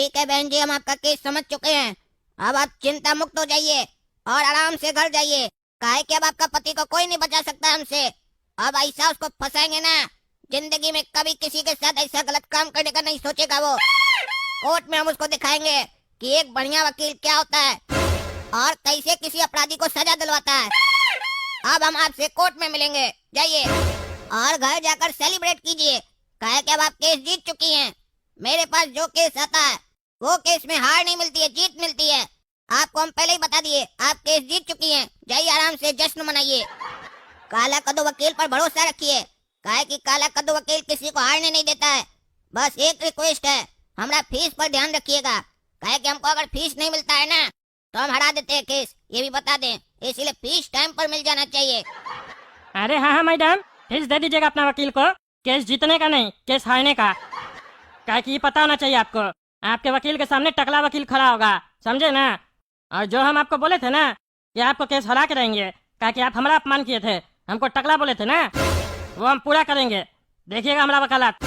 ठीक है बहन जी, हम आपका केस समझ चुके हैं। अब आप चिंता मुक्त हो जाइए और आराम से घर जाइए। काहे कि अब आपका पति को कोई नहीं बचा सकता हमसे। अब ऐसा उसको फंसाएंगे ना, जिंदगी में कभी किसी के साथ ऐसा गलत काम करने का नहीं सोचेगा वो। कोर्ट में हम उसको दिखाएंगे कि एक बढ़िया वकील क्या होता है और कैसे किसी अपराधी को सजा दिलवाता है। अब हम आपसे कोर्ट में मिलेंगे, जाइए और घर जाकर सेलिब्रेट कीजिए। काहे कि अब आप केस जीत चुकी हैं। मेरे पास जो केस आता है वो केस में हार नहीं मिलती है, जीत मिलती है। आपको हम पहले ही बता दिए, आप केस जीत चुकी हैं। जाइए आराम से जश्न मनाइए। काला कद्दू वकील पर भरोसा रखिए, काहे कि काला कद्दू वकील किसी को हारने नहीं देता है। बस एक रिक्वेस्ट है, हमारा फीस पर ध्यान रखिएगा। काहे कि हमको अगर फीस नहीं मिलता है ना तो हम हरा देते हैं केस, ये भी बता दें। इसीलिए फीस टाइम पर मिल जाना चाहिए। अरे हाँ हाँ मैडम, फीस दे दीजिएगा अपना वकील को। केस जीतने का नहीं, केस हारने का। क्या कि ये पता होना चाहिए आपको, आपके वकील के सामने टकला वकील खड़ा होगा, समझे ना। और जो हम आपको बोले थे ना कि आपको केस हरा के रहेंगे, क्या कि आप हमारा अपमान किए थे, हमको टकला बोले थे ना, वो हम पूरा करेंगे। देखिएगा हमारा वकालत।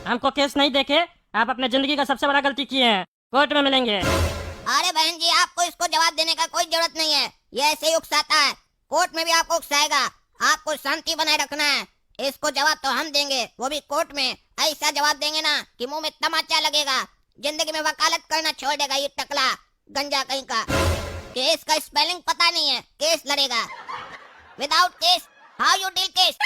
हमको केस नहीं देके आप अपने जिंदगी का सबसे बड़ा गलती किए हैं। कोर्ट में मिलेंगे। अरे बहन जी, आपको इसको जवाब देने का कोई जरूरत नहीं है, ये ऐसे ही उकसाता है। कोर्ट में भी आपको उकसाएगा। आपको शांति बनाए रखना है। इसको जवाब तो हम देंगे, वो भी कोर्ट में। ऐसा जवाब देंगे ना कि मुंह में तमाचा लगेगा। जिंदगी में वकालत करना छोड़ देगा ये टकला गंजा कहीं का। केस का स्पेलिंग पता नहीं है, केस लड़ेगा। Without case how you deal case.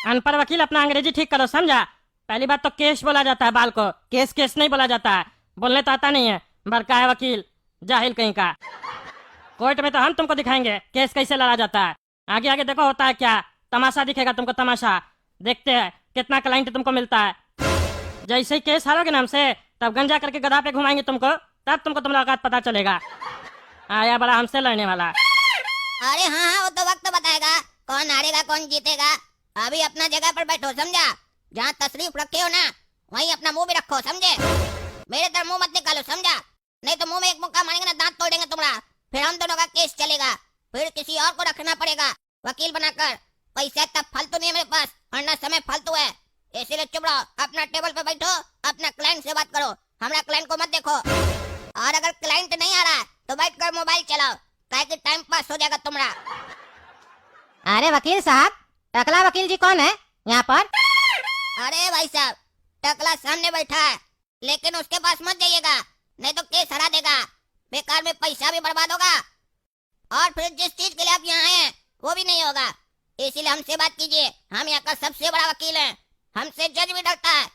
अनपढ़ वकील अपना अंग्रेजी ठीक करो, समझा। पहली बात तो केस बोला जाता है बाल को, केस केस नहीं बोला जाता है। बोलने तो आता नहीं है, बड़का है वकील, जाहिल कहीं का। कोर्ट में तो हम तुमको दिखाएंगे केस कैसे लड़ा जाता है। आगे आगे देखो होता है क्या, तमाशा दिखेगा तुमको, तमाशा। देखते हैं कितना क्लाइंट तुमको मिलता है। जैसे ही केस हारोगे ना हमसे, तब गंजा करके गधा पे घुमाएंगे तुमको, तब तुमको तुम्हारा औकात पता चलेगा। आया बड़ा हमसे लड़ने वाला। अरे हाँ हाँ, वो तो वक्त बताएगा कौन हारेगा कौन जीतेगा। अभी अपना जगह पर बैठो, समझा। जहाँ तशरीफ रखे हो ना वहीं अपना मुंह भी रखो, समझे। मेरे तरफ मुंह मत निकालो, समझा। नहीं तो मुंह में एक मुक्का मारेंगे ना, दांत तोड़ देंगे तुम्हारा। फिर हम दोनों का केस चलेगा। फिर किसी और को रखना पड़ेगा वकील बनाकर। पैसा इतना फालतू नहीं है मेरे पास, और ना समय फालतू है। इसीलिए चुप रहो, अपना टेबल पे बैठो, अपना क्लाइंट से बात करो। हमारा क्लाइंट को मत देखो। और अगर क्लाइंट नहीं आ रहा तो बैठकर मोबाइल चलाओ, ताकि टाइम पास हो जाएगा तुम्हारा। अरे वकील साहब, टकला वकील जी कौन है यहाँ पर? अरे भाई साहब, टकला सामने बैठा है, लेकिन उसके पास मत जाइएगा, नहीं तो केस हरा देगा। बेकार में पैसा भी बर्बाद होगा और फिर जिस चीज के लिए आप यहाँ हैं वो भी नहीं होगा। इसीलिए हमसे बात कीजिए, हम यहाँ का सबसे बड़ा वकील हैं। हमसे जज भी डरता है।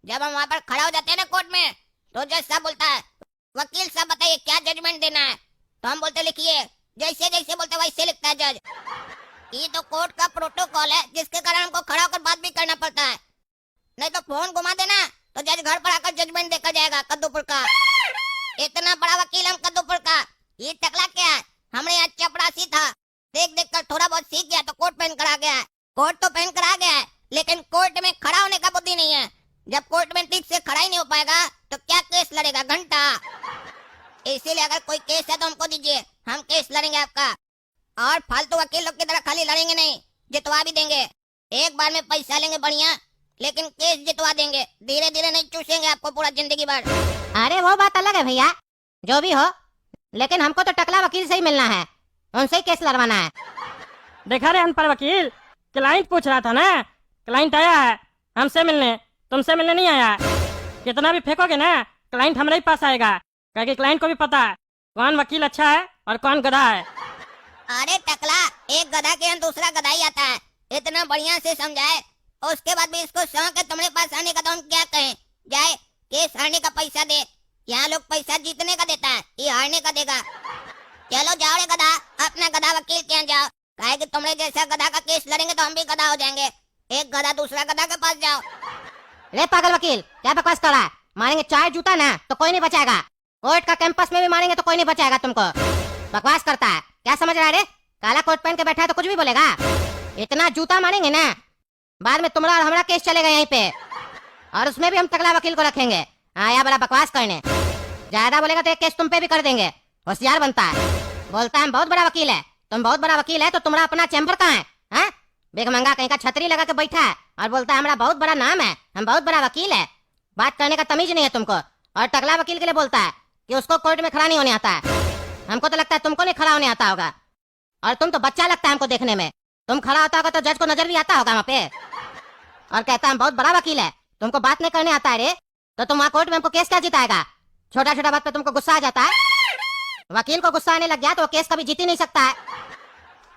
जब हम वहाँ पर खड़ा हो जाते हैं ना कोर्ट में, तो जज साहब बोलता है, वकील साहब बताइए क्या जजमेंट देना है। तो हम बोलते लिखिए, जैसे जैसे बोलते वैसे लिखता है जज। ये तो कोर्ट का प्रोटोकॉल है, जिसके कारण हमको खड़ा होकर बात भी करना पड़ता है। नहीं तो फोन घुमा देना तो जज घर पर आकर जजमेंट देकर जाएगा कद्दूपुर का। इतना बड़ा वकील हम कद्दूपुर का। ये टकला क्या है, हमने यहाँ चपरासी था, देख देख कर थोड़ा बहुत सीख गया तो कोर्ट पहन कर आ गया है। कोर्ट तो पहन कर आ गया है, लेकिन कोर्ट में खड़ा होने का बुद्धि नहीं है। जब कोर्ट में ठीक से खड़ा ही नहीं हो पाएगा तो क्या केस लड़ेगा, घंटा। इसीलिए अगर कोई केस है तो हमको दीजिए, हम केस लड़ेंगे आपका। और फालतू वकील लोग की तरह खाली लड़ेंगे नहीं, जितवा भी देंगे। एक बार में पैसा लेंगे बढ़िया, लेकिन केस जितवा देंगे। धीरे धीरे नहीं चूसेंगे आपको पूरा जिंदगी भर। अरे वो बात अलग है भैया, जो भी हो, लेकिन हमको तो टकला वकील से ही मिलना है, उनसे ही केस लड़वाना है। देखा रे अनपढ़ वकील, क्लाइंट पूछ रहा था ना, क्लाइंट आया है हमसे मिलने, तुमसे मिलने नहीं आया। कितना भी फेंकोगे ना, क्लाइंट हमारे ही पास आएगा, क्योंकि क्लाइंट को भी पता है कौन वकील अच्छा है और कौन गधा है। अरे टकला, एक गधा के यहाँ दूसरा गधा ही आता है। इतना बढ़िया से समझाए, उसके बाद भी इसको शौक है तुम्हारे पास आने का, तो हम क्या कहें। जाए केस हारने का पैसा दे। यहाँ लोग पैसा जीतने का देता है, ये हारने का देगा। चलो जाओ रे गधा, अपना गधा वकील के यहाँ जाओ। काहे कि तुम्हारे जैसा गधा का केस लड़ेंगे तो हम भी गधा हो जाएंगे। एक गधा दूसरा गधा के पास जाओ। रे पागल वकील, क्या बकवास कर रहा है? मारेंगे चार जूता ना तो कोई नहीं बचाएगा। कोर्ट का कैंपस में भी मारेंगे तो कोई नहीं बचाएगा तुमको। बकवास करता है, क्या समझ रहा है रे? काला कोट पहन के बैठा है तो कुछ भी बोलेगा। इतना जूता मारेंगे ना, बाद में तुम्हारा और हमारा केस चलेगा यहीं पे, और उसमें भी हम तगड़ा वकील को रखेंगे। आया बड़ा बकवास करने, ज्यादा बोलेगा तो एक केस तुम पे भी कर देंगे। होशियार बनता है, बोलता है बहुत बड़ा वकील है। तुम बहुत बड़ा वकील है तो तुम्हारा अपना चैम्बर कहाँ है? हाँ, बेगमंगा कहीं का छतरी लगा के बैठा है और बोलता है हमारा बहुत बड़ा नाम है, हम बहुत बड़ा वकील है। बात करने का तमीज नहीं है तुमको, और टकला वकील के लिए बोलता है कि उसको कोर्ट में खड़ा नहीं होने आता है। हमको तो लगता है तुमको नहीं खड़ा होने आता होगा, और तुम तो बच्चा लगता है हमको देखने में। तुम खड़ा होता होगा तो जज को नजर भी आता होगा वहाँ पे, और कहता है बहुत बड़ा वकील है, तुमको बात नहीं करने आता है रे। तो तुम वहाँ कोर्ट में हमको केस क्या जिताएगा? छोटा छोटा बात पे तुमको गुस्सा आ जाता है। वकील को गुस्सा आने लग गया तो वो केस कभी जीत ही नहीं सकता है।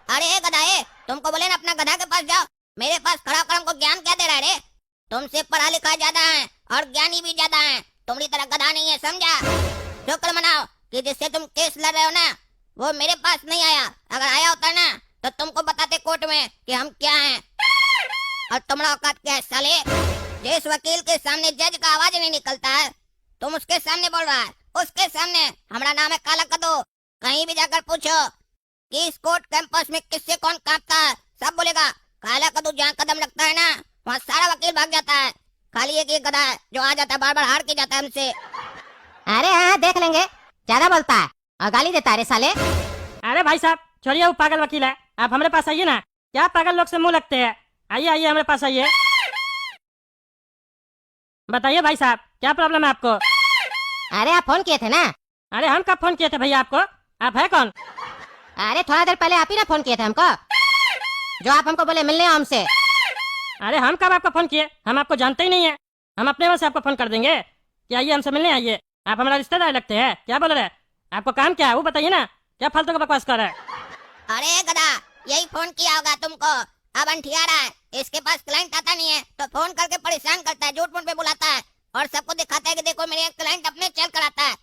अरे गधाए, तुमको बोले ना अपना गधा के पास जाओ, मेरे पास खड़ा होकर हमको ज्ञान क्या दे रहा है रे? तुमसे पढ़ा लिखा ज्यादा है और ज्ञानी भी ज्यादा है, तुम्हारी तरह गधा नहीं है, समझा? शुक्र मनाओ कि जिससे तुम केस लड़ रहे हो ना वो मेरे पास नहीं आया। अगर आया होता ना तो तुमको बताते कोर्ट में कि हम क्या हैं और तुम्हारा औकात क्या है। साले, जिस वकील के सामने जज का आवाज नहीं निकलता है तुम उसके सामने बोल रहा है, उसके सामने। हमारा नाम है काला कद्दू, कहीं भी जाकर पूछो कि इस कोर्ट कैंपस में किससे कौन कांपता है, सब बोलेगा काला कद्दू जहाँ कदम लगता है ना वहाँ सारा वकील भाग जाता है। खाली एक गधा है जो आ जाता है, बार बार हार के जाता है हमसे। अरे हाँ देख लेंगे, ज्यादा बोलता है और गाली देता है रे साले। अरे भाई साहब छोड़िए, वो पागल वकील है, आप हमारे पास आइए ना। क्या पागल लोग से मुंह लगते हैं? आइए आइए हमारे पास आइए। बताइए भाई साहब क्या प्रॉब्लम है आपको? अरे आप फोन किए थे ना? अरे हम कब फोन किए थे भैया आपको? आप है कौन? अरे थोड़ा देर पहले आप ही ना फोन किए थे हमको, जो आप हमको बोले मिलने आओ हमसे। अरे हम कब आपको फोन किए? हम आपको जानते ही नहीं है। हम अपने वहां से आपको फोन कर देंगे कि आइए हमसे मिलने आइए। आप हमारा रिश्तेदार लगते हैं, क्या बोल रहे हैं? आपको काम क्या है वो बताइए ना, क्या फालतू का बकवास कर रहे हैं? अरे गधा, यही फोन किया होगा तुमको, अब अंठिया रहा है। इसके पास क्लाइंट आता नहीं है तो फोन करके परेशान करता है, झूठ मूठ पे बुलाता है और सबको दिखाता है कि देखो मेरे क्लाइंट अपने चल कर आता है।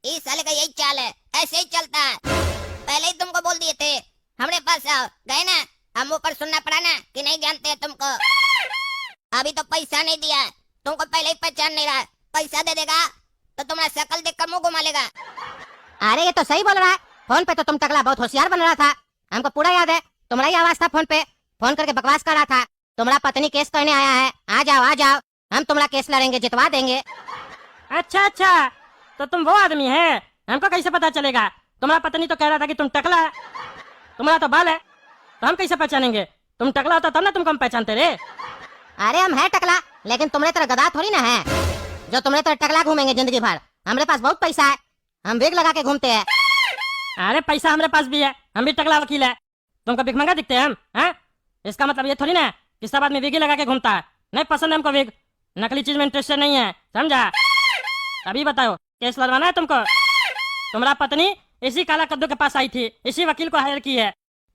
इस साले का यही चाल है, ऐसे ही चलता है। पहले ही तुमको बोल दिए थे हमारे पास आओ, गए ना, हम ऊपर सुनना पड़ा ना कि नहीं जानते हैं तुमको। अभी तो पैसा नहीं दिया है, तुमको पहले ही पहचान नहीं रहा है। पैसा दे देगा तो तुम्हारा शकल देखकर मुंह घुमा लेगा। अरे ये तो सही बोल रहा है, फोन पे तो तुम टकला बहुत होशियार बन रहा था, हमको पूरा याद है। तुम्हारा ही आवाज था फोन पे, फोन करके बकवास कर रहा था। तुम्हारा पत्नी केस करने आया है, आ जाओ, हम तुम्हारा केस लड़ेंगे, जितवा देंगे। अच्छा अच्छा, तो तुम वो आदमी है, हमको कैसे पता चलेगा? तुम्हारा पत्नी तो कह रहा था कि तुम टकला है, तुम्हारा तो बाल है, तो हम कैसे पहचानेंगे? तुम टकला होता तब ना तुमको हम पहचानते रे। अरे हम है टकला, लेकिन तुम्हारे तरह गधा थोड़ी ना है जो तुम्हारे तरह टकला घूमेंगे जिंदगी भर। हमारे पास बहुत पैसा है, हम विग लगा के घूमते हैं। अरे पैसा हमारे पास भी है, हम भी टकला वकील है, तुमको भिखमंगा दिखते हैं हम? हैं? इसका मतलब ये थोड़ी ना कि सब आदमी विग ही लगा के घूमता है। नहीं पसंद है हमको विग, नकली चीज में इंटरेस्टेड नहीं है, समझा? अभी बताओ केस लड़वाना है तुमको? तुम्हारा पत्नी इसी काला कद्दू के पास आई थी, इसी वकील को हायर की है।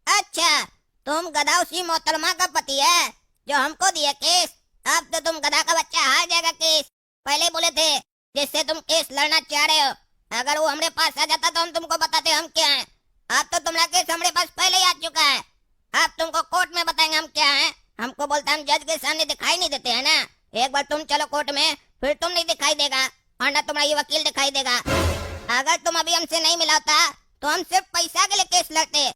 अच्छा, तुम गधा उसी मोहतरमा का पति है जो हमको दिया केस? अब तो तुम गधा का बच्चा हार जाएगा केस। पहले बोले थे जिससे तुम केस लड़ना चाह रहे हो, अगर वो हमारे पास आ जाता तो हम तुमको बताते हम क्या हैं। अब तो तुम्हारा केस हमारे पास पहले ही आ चुका है, अब तुमको कोर्ट में बताएंगे हम क्या हैं। हमको बोलता हम जज के सामने दिखाई नहीं देते हैं ना, एक बार तुम चलो कोर्ट में, फिर तुम नहीं दिखाई देगा और ना तुम्हारा ये वकील दिखाई देगा। अगर तुम अभी हमसे नहीं मिला होता तो हम सिर्फ पैसा के लिए केस लड़ते।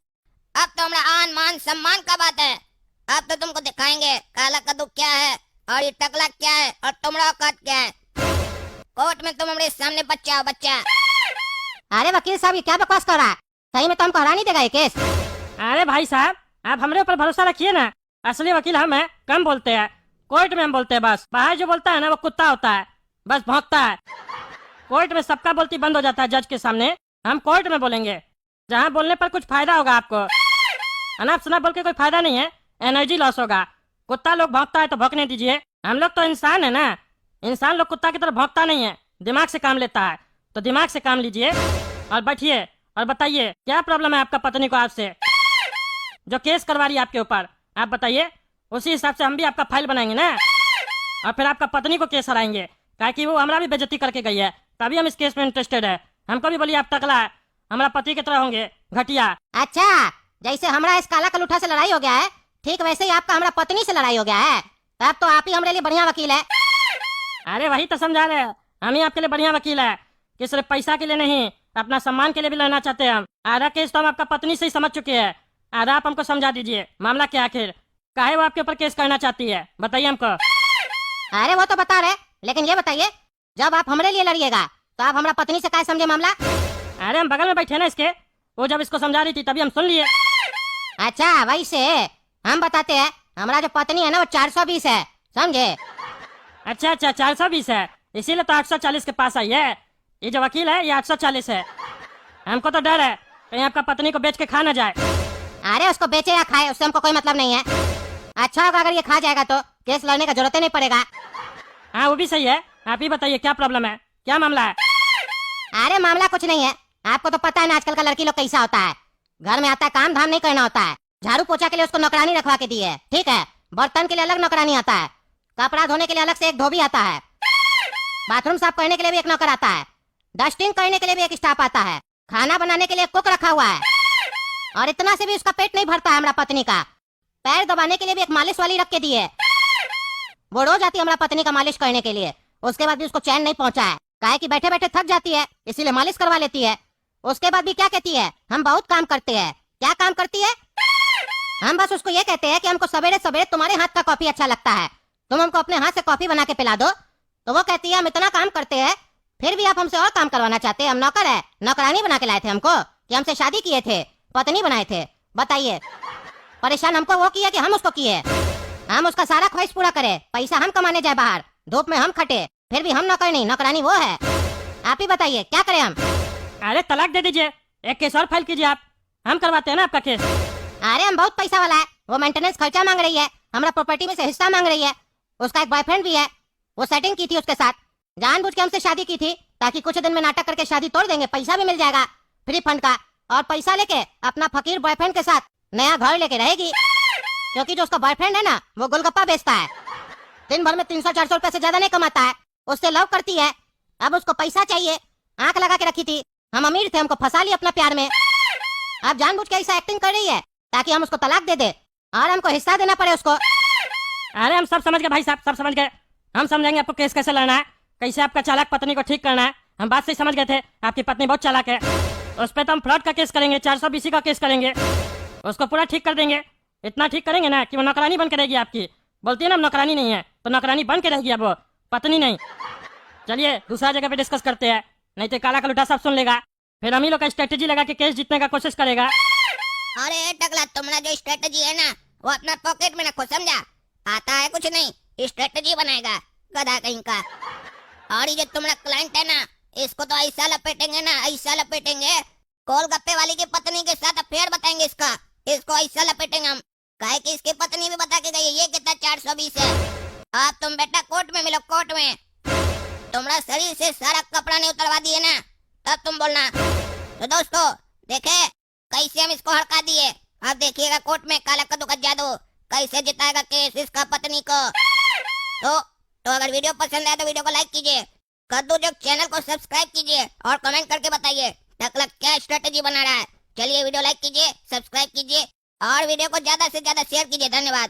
अब तो हमारा आन मान सम्मान का बात है। अब तो तुमको दिखाएंगे काला कद्दू क्या है और ये टकला क्या है और तुम्हारा औकात क्या है। कोर्ट में तुम हमारे सामने बच्चा हो, बच्चा। अरे वकील साहब ये क्या बकवास कर रहा है? सही में तो हमको हरा नहीं देगा ये केस। अरे भाई साहब आप हमारे ऊपर भरोसा रखिए ना, असली वकील हम हैं, कम बोलते हैं, कोर्ट में हम बोलते हैं बस। बाहर जो बोलता है ना वो कुत्ता होता है, बस भौंकता है। कोर्ट में सबका बोलती बंद हो जाता है जज के सामने, हम कोर्ट में बोलेंगे जहाँ बोलने पर कुछ फायदा होगा आपको। अनाप शनाप बोल के कोई फायदा नहीं है, एनर्जी लॉस होगा। कुत्ता लोग भौंकता है तो भौंकने दीजिए, हम लोग तो इंसान है ना, इंसान लोग कुत्ता की तरह भौंकता नहीं है, दिमाग से काम लेता है, तो दिमाग से काम लीजिए और बैठिए और बताइए क्या प्रॉब्लम है आपका पत्नी को आपसे जो केस करवा रही है आपके ऊपर। आप बताइए, उसी हिसाब से हम भी आपका फाइल बनाएंगे ना, और फिर आपका पत्नी को केस हराएंगे, ताकि वो हमारा भी बेइज्जती करके गई है, तभी हम इस केस में इंटरेस्टेड है। हमको भी बोलिए आप टकला है, हमारा पति की तरह होंगे घटिया। अच्छा, जैसे हमारा इस काला कलूठा से लड़ाई हो गया है, ठीक वैसे ही आपका हमारा पत्नी से लड़ाई हो गया है। तब तो आप ही हमारे लिए बढ़िया वकील है। अरे वही तो समझा रहे हैं, हम ही आपके लिए बढ़िया वकील है कि सिर्फ पैसा के लिए नहीं, अपना सम्मान के लिए भी लड़ना चाहते हैं हम। आधा केस तो हम आपका पत्नी से ही समझ चुके हैं, आधा आप हमको समझा दीजिए मामला क्या आखिर, काहे वो आपके ऊपर केस करना चाहती है, बताइए हमको। अरे वो तो बता रहे, लेकिन ये बताइए जब आप हमारे लिए लड़िएगा तो आप हमारा पत्नी से क्या समझे मामला? अरे हम बगल में बैठे ना इसके, वो जब इसको समझा रही थी तभी हम सुन लिए। अच्छा वैसे हम बताते हैं, हमारा जो पत्नी है ना वो 420 है, समझे? अच्छा अच्छा 420 है, इसीलिए तो 840 के पास आई है। ये जो वकील है ये 840 है। हमको तो डर है कहीं आपका पत्नी को बेच के खा ना जाए। अरे उसको बेचे या खाए उससे हमको कोई मतलब नहीं है। अच्छा होगा अगर ये खा जाएगा तो केस लड़ने का जरूरत ही नहीं पड़ेगा। हाँ वो भी सही है। आप ही बताइए क्या प्रॉब्लम है, क्या मामला है? अरे मामला कुछ नहीं है। आपको तो पता है ना आजकल का लड़की लोग कैसा होता है। घर में आता है काम धाम नहीं करना होता है। झाड़ू पोछा के लिए उसको नौकरानी रखवा के दी है, ठीक है। बर्तन के लिए अलग नौकरानी आता है। कपड़ा धोने के लिए अलग से एक धोबी आता है। बाथरूम साफ करने के लिए भी एक नौकर आता है। डस्टिंग करने के लिए भी एक स्टाफ आता है। खाना बनाने के लिए एक कुक रखा हुआ है। और इतना से भी उसका पेट नहीं भरता है हमारा पत्नी का। पैर दबाने के लिए भी एक मालिश वाली रख के दी है। वो रोज आती है हमारा पत्नी का मालिश करने के लिए। उसके बाद भी उसको चैन नहीं पहुंचा है। काहे कि बैठे बैठे थक जाती है इसीलिए मालिश करवा लेती है। उसके बाद भी क्या कहती है, हम बहुत काम करते हैं। क्या काम करती है? हम बस उसको ये कहते हैं कि हमको सवेरे सवेरे तुम्हारे हाथ का कॉफी अच्छा लगता है, तुम हमको अपने हाथ से कॉफी बना के पिला दो। तो वो कहती है हम इतना काम करते हैं फिर भी आप हमसे और काम करवाना चाहते हैं। हम नौकर है, नौकरानी बना के लाए थे हमको कि हमसे शादी किए थे, पत्नी बनाए थे। बताइए, परेशान हमको वो किया कि हम उसको किए? हम उसका सारा ख्वाहिश पूरा करें, पैसा हम कमाने जाए बाहर, धूप में हम खटे, फिर भी हम नौकर नहीं, नौकरानी वो है। आप ही बताइए क्या करें हम? अरे तलाक दे दीजिए, एक केस और फाइल कीजिए आप, हम करवाते हैं ना आपका केस। अरे हम बहुत पैसा वाला है। वो मेंटेनेंस खर्चा मांग रही है, हमारा प्रॉपर्टी में से हिस्सा मांग रही है। उसका एक बॉयफ्रेंड भी है, वो सेटिंग की थी उसके साथ, जानबूझ के हमसे शादी की थी ताकि कुछ दिन में नाटक करके शादी तोड़ देंगे, पैसा भी मिल जाएगा फ्री फंड का। और पैसा लेके अपना फकीर बॉयफ्रेंड के साथ नया घर लेके रहेगी। क्योंकि जो उसका बॉयफ्रेंड है ना वो गोलगप्पा बेचता है, दिन भर में 300-400 रुपए से ज्यादा नहीं कमाता है। उससे लव करती है, अब उसको पैसा चाहिए। आंख लगा के रखी थी, हम अमीर थे, हमको फंसा लिया अपना प्यार में। अब जानबूझ के ऐसा एक्टिंग कर रही है ताकि हम उसको तलाक दे दे और हमको हिस्सा देना पड़े उसको। अरे हम सब समझ गए भाई साहब, सब समझ गए। हम समझेंगे आपको केस कैसे लड़ना है, कैसे आपका चालाक पत्नी को ठीक करना है। हम बात से समझ गए थे, आपकी पत्नी बहुत चालाक है। उस पर तो हम फ्रॉड का केस करेंगे, 420 का केस करेंगे, उसको पूरा ठीक कर देंगे। इतना ठीक करेंगे ना कि वो नौकरानी बन के रहेगी आपकी। बोलती है ना हम नौकरानी नहीं है, तो नौकरानी बन के रहेगी अब वो, पत्नी नहीं। चलिए दूसरा जगह पे डिस्कस करते हैं, नहीं तो काला कलूटा सब सुन लेगा, फिर हम ही लोग का स्ट्रेटेजी लगा के केस जीतने का कोशिश करेगा। अरे टकला, तुम्हारा जो स्ट्रेटजी है ना वो अपना पॉकेट में रखो, समझा? आता है कुछ नहीं, स्ट्रेटजी बनाएगा गधा कहीं का। और ये जो तुम्हारा क्लाइंट है ना इसको तो ऐसा लपेटेंगे ना, ऐसा लपेटेंगे, गोलगप्पे वाली की पत्नी के साथ अफेयर बताएंगे इसका। इसको ऐसा लपेटेंगे हम, काहे कि इसकी पत्नी भी बता के गई है ये कितना 420 है। अब तुम बेटा कोर्ट में मिलो, कोर्ट में। तुम्हारा शरीर से सारा कपड़ा नहीं उतरवा दिए ना तब तुम बोलना। तो दोस्तों देखे कैसे हम इसको हड़का दिए। अब देखिएगा कोर्ट में काला कद्दू का जादू कैसे जिताएगा केस इसका पत्नी को। तो अगर वीडियो पसंद आए तो वीडियो को लाइक कीजिए, कद्दू जो चैनल को सब्सक्राइब कीजिए और कमेंट करके बताइए टकला क्या स्ट्रेटेजी बना रहा है। चलिए वीडियो लाइक कीजिए, सब्सक्राइब कीजिए और वीडियो को ज्यादा से ज्यादा शेयर कीजिए। धन्यवाद।